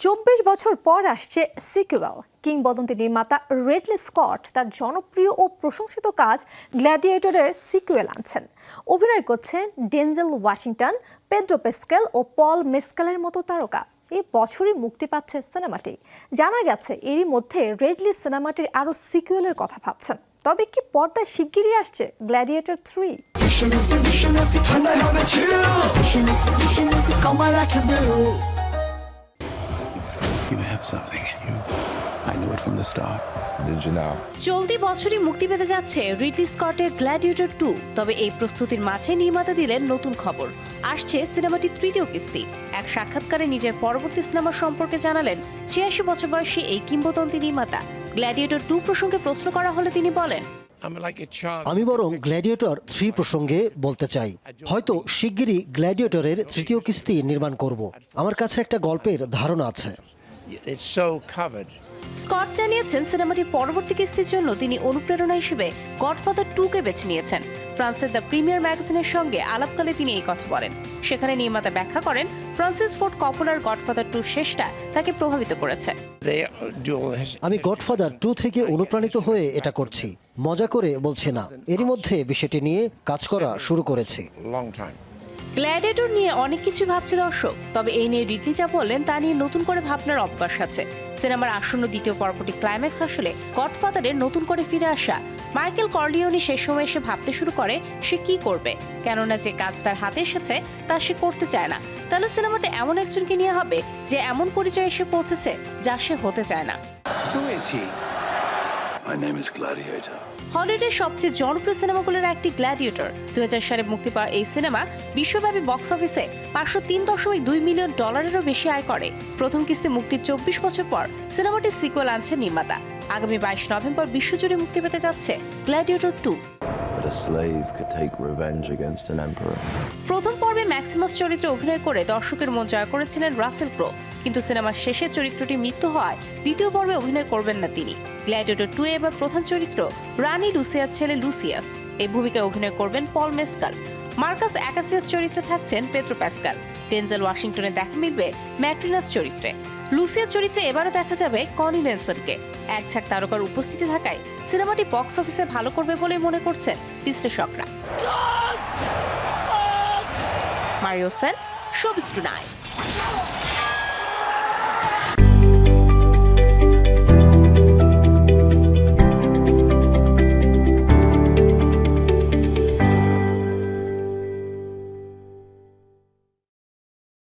24 বছর পর আসছে সিকুয়েল। কিংবদন্তি নির্মাতা রিডলি স্কট তার জনপ্রিয় ও প্রশংসিত কাজ গ্ল্যাডিয়েটরের সিকুয়েল আনছেন। অভিনয় করছেন ডেনজেল ওয়াশিংটন, পেড্রো পাস্কেল ও পল মেসকেলের মতো তারকা। এই বছরই মুক্তি পাচ্ছে সিনেমাটি। জানা গেছে এরই মধ্যে রিডলি সিনেমাটির আরও সিকুয়েলের কথা ভাবছেন। তবে কি পর্দায় শিগগিরই আসছে gladiator 3? You have something in you. I knew it from the start. Did you know? চলতি বছরই মুক্তি পেতে যাচ্ছে রিডলি স্কটের গ্ল্যাডিয়েটর 2। তবে এই প্রস্তুতির মাঝে নির্মাতা দিলেন নতুন খবর। আসছে সিনেমাটির তৃতীয় কিস্তি। এক সাক্ষাৎকারে নিজের পরবর্তী সিনেমা সম্পর্কে জানালেন 86 বছর বয়সী এই কিংবদন্তি নির্মাতা। গ্ল্যাডিয়েটর 2 প্রসঙ্গে প্রশ্ন করা হলে তিনি বলেন, আমি বরং গ্ল্যাডিয়েটর 3 প্রসঙ্গে বলতে চাই। হয়তো শিগগিরই গ্ল্যাডিয়েটরের তৃতীয় কিস্তি নির্মাণ করব। আমার কাছে একটা গল্পের ধারণা আছে। স্কট জানিয়েছেন সিনেমাটির পরবর্তী কিস্তির জন্য তিনি অনুপ্রেরণা হিসেবে গডফাদার 2-কে বেছে নিয়েছেন। ফ্রান্সের দ্য প্রিমিয়ার ম্যাগাজিনের সঙ্গে আলাপকালে তিনি এই কথা বলেন। সেখানে নির্মাতা ব্যাখ্যা করেন ফ্রান্সিস ফোর্ড কপোলার গডফাদার 2 শেষটা তাকে প্রভাবিত করেছে। আমি গডফাদার 2 থেকে অনুপ্রাণিত হয়ে এটা করছি, মজা করে বলছি না। এরই মধ্যে বিষয়টি নিয়ে কাজ করা শুরু করেছি। গ্ল্যাডিয়েটর নিয়ে অনেক কিছু ভাবছে দর্শক। তবে এই নিয়ে রিডলি যা বললেন তা নিয়ে নতুন করে ভাবনার অবকাশ আছে। সিনেমার আসন্ন দ্বিতীয় পর্বটি ক্লাইম্যাক্স আসলে গডফাদারের নতুন করে ফিরে আসা। মাইকেল কর্লিওনি শেষ সময় এসে ভাবতে শুরু করে সে কি করবে, কেননা যে কাজ তার হাতে এসেছে তা সে করতে চায় না। তাহলে সিনেমাটা এমন একজনকে নিয়ে হবে যে এমন পরিচয়ে এসে পৌঁছেছে যা সে হতে চায় না। Who is he? My name is Gladiator. হলিউডের সবচেয়ে জনপ্রিয় সিনেমাগুলোর একটি গ্ল্যাডিয়েটর। 2000 সালে মুক্তি পাওয়া এই সিনেমা বিশ্বব্যাপী বক্স অফিসে $503.2 মিলিয়ন বেশি আয় করে। প্রথম কিস্তি মুক্তির 24 বছর পর সিনেমাটির সিকুয়েল আনছে নির্মাতা। আগামী 22 নভেম্বর বিশ্বজুড়ে মুক্তি পেতে যাচ্ছে gladiator 2। But a slave could take revenge against an emperor. প্রথম পর্বে ম্যাক্সিমাস চরিত্রে অভিনয় করে দর্শকের মন জয় করেছিলেন রাসেল ক্রো, কিন্তু সিনেমার শেষে চরিত্রটি মৃত্যু হওয়ায় দ্বিতীয় পর্বে অভিনয় করবেন না তিনি। গ্ল্যাডিয়েটর 2 এবার প্রধান চরিত্র রানী লুসিয়ার ছেলে লুসিয়াস। এই ভূমিকায় অভিনয় করবেন পল মেসকাল। মার্কাস অ্যাকাসিয়াস চরিত্রে থাকছেন পেড্রো পাস্কেল। ডেনজেল ওয়াশিংটনে দেখা মিলবে ম্যাক্রিনাস চরিত্রে। লুসিয়ার চরিত্রে এবারও দেখা যাবে কনি লেনসনকে। এক ঝাঁক তারকার উপস্থিতি থাকায় সিনেমাটি বক্স অফিসে ভালো করবে বলে মনে করছেন বিশ্লেষকরা। Mario Sen, showbiz tonight.